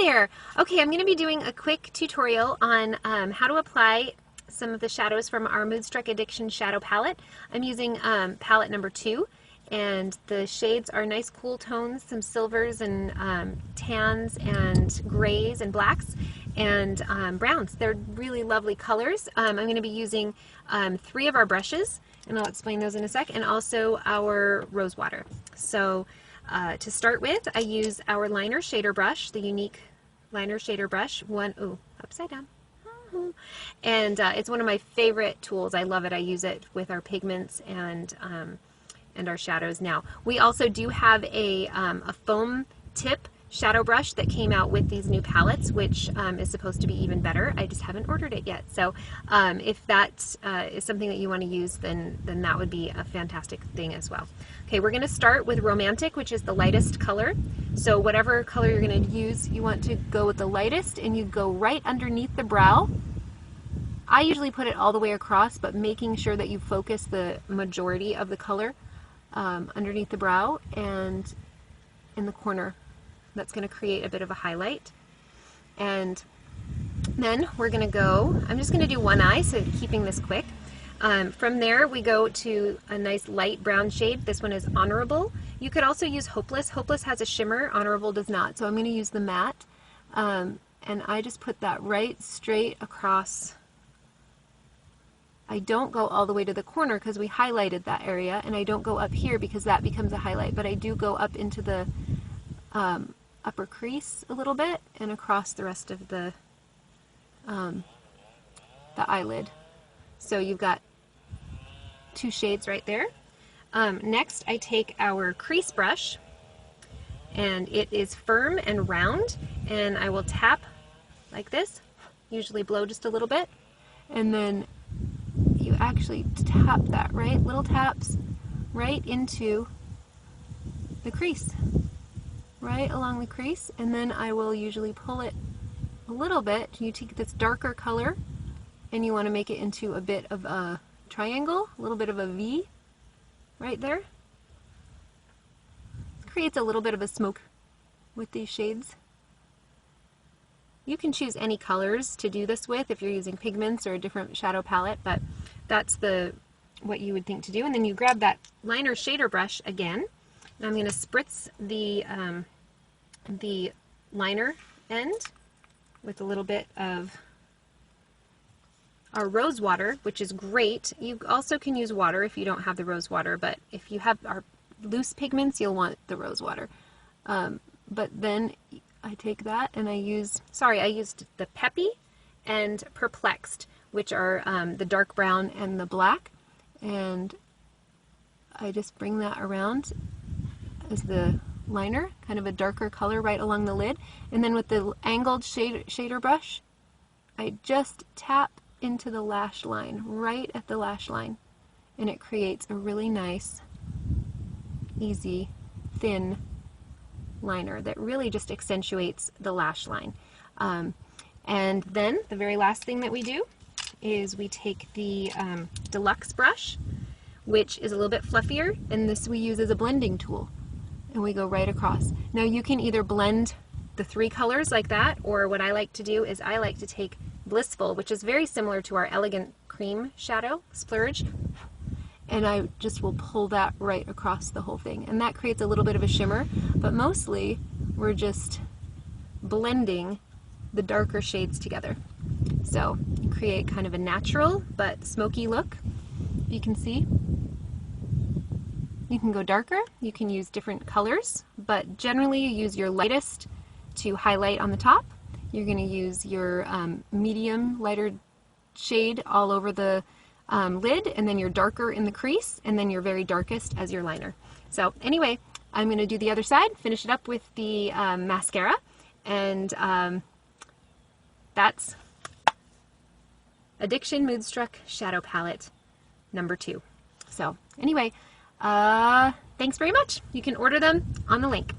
there. Okay, I'm going to be doing a quick tutorial on how to apply some of the shadows from our Moodstruck Addiction Shadow Palette. I'm using palette number 2, and the shades are nice cool tones, some silvers and tans and grays and blacks and browns. They're really lovely colors. I'm going to be using 3 of our brushes, and I'll explain those in a sec, and also our rose water. So to start with, I use our liner shader brush, the Younique liner shader brush. Upside down. And it's one of my favorite tools. I love it. I use it with our pigments and our shadows now. We also do have a foam tip shadow brush that came out with these new palettes, which is supposed to be even better. I just haven't ordered it yet. So if that is something that you want to use, then that would be a fantastic thing as well. Okay, we're going to start with Romantic, which is the lightest color. So whatever color you're going to use, you want to go with the lightest, and you go right underneath the brow. I usually put it all the way across, but making sure that you focus the majority of the color underneath the brow and in the corner. That's going to create a bit of a highlight. And then we're going to go, I'm just going to do one eye, so keeping this quick. From there we go to a nice light brown shade. This one is Honorable. You could also use Hopeless. Hopeless has a shimmer, Honorable does not. So I'm going to use the matte. And I just put that right straight across. I don't go all the way to the corner because we highlighted that area, and I don't go up here because that becomes a highlight, but I do go up into the upper crease a little bit and across the rest of the eyelid. So you've got 2 shades right there. Next I take our crease brush, and it is firm and round, and I will tap like this, usually blow just a little bit, and then you actually tap that, right? Little taps right into the crease, right along the crease, and then I will usually pull it a little bit. You take this darker color and you want to make it into a bit of a triangle, a little bit of a V right there. It creates a little bit of a smoke with these shades. You can choose any colors to do this with if you're using pigments or a different shadow palette, but that's what you would think to do. And then you grab that liner shader brush again, and I'm going to spritz the liner end with a little bit of our rose water, which is great. You also can use water if you don't have the rose water, but if you have our loose pigments, you'll want the rose water. But then I take that and I used the Peppy and Perplexed, which are the dark brown and the black, and I just bring that around as the liner, kind of a darker color right along the lid, and then with the angled shader brush, I just tap into the lash line, right at the lash line, and it creates a really nice, easy, thin liner that really just accentuates the lash line. And then the very last thing that we do is we take the Deluxe brush, which is a little bit fluffier, and this we use as a blending tool, and we go right across. Now you can either blend the 3 colors like that, or what I like to do is I like to take Blissful, which is very similar to our Elegant Cream shadow, Splurge, and I just will pull that right across the whole thing, and that creates a little bit of a shimmer, but mostly we're just blending the darker shades together. So you create kind of a natural but smoky look. You can see you can go darker, you can use different colors, but generally you use your lightest to highlight on the top. You're going to use your medium lighter shade all over the lid, and then your darker in the crease, and then your very darkest as your liner. So anyway, I'm going to do the other side, finish it up with the mascara, and that's Addiction Moodstruck Shadow Palette number 2. So anyway, thanks very much. You can order them on the link.